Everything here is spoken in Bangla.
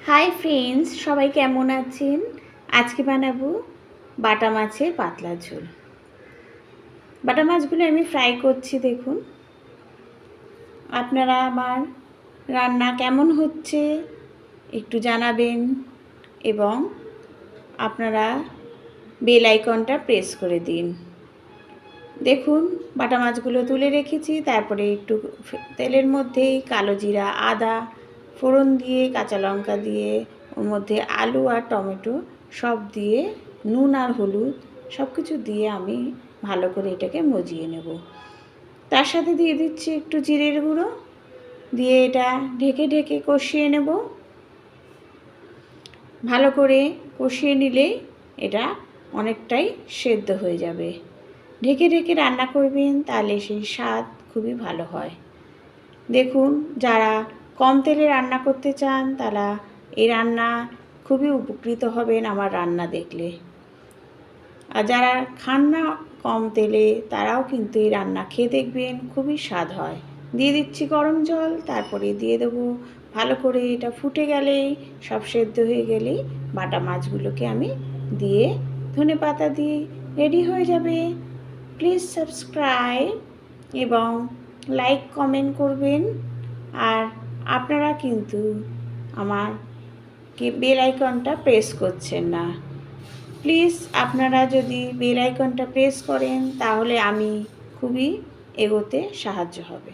হাই ফ্রেন্ডস, সবাই কেমন আছেন? আজকে বানাবো বাটা মাছের পাতলা ঝোল। বাটা মাছগুলো আমি ফ্রাই করছি। দেখুন, আপনারা আমার রান্না কেমন হচ্ছে একটু জানাবেন এবং আপনারা বেল আইকনটা প্রেস করে দিন। দেখুন, বাটা মাছগুলো তুলে রেখেছি। তারপরে একটু তেলের মধ্যেই কালো জিরা, আদা ফোড়ন দিয়ে, কাঁচা লঙ্কা দিয়ে, ওর মধ্যে আলু আর টমেটো সব দিয়ে, নুন আর হলুদ সব কিছু দিয়ে আমি ভালো করে এটাকে মজিয়ে নেব। তার সাথে দিয়ে দিচ্ছি একটু জিরের গুঁড়ো, দিয়ে এটা ঢেকে ঢেকে কষিয়ে নেব। ভালো করে কষিয়ে নিলেই এটা অনেকটাই সেদ্ধ হয়ে যাবে। ঢেকে ঢেকে রান্না করবেন, তাহলে সেই স্বাদ খুবই ভালো হয়। দেখুন, যারা কম তেলে রান্না করতে চান তারা এই রান্না খুবই উপকৃত হবেন আমার রান্না দেখলে। আর যারা খান না কম তেলে, তারাও কিন্তু এই রান্না খেয়ে দেখবেন, খুবই স্বাদ হয়। দিয়ে দিচ্ছি গরম জল, তারপরে দিয়ে দেবো ভালো করে। এটা ফুটে গেলেই, সব সেদ্ধ হয়ে গেলেই বাটা মাছগুলোকে আমি দিয়ে ধনেপাতা দিয়ে রেডি হয়ে যাবে। প্লিজ সাবস্ক্রাইব এবং লাইক কমেন্ট করবেন। আর আপনারা কিন্তু আমার বেল আইকনটা প্রেস করছেন না। প্লিজ আপনারা যদি বেল আইকনটা প্রেস করেন, তাহলে আমি খুবই এগোতে সাহায্য হবে।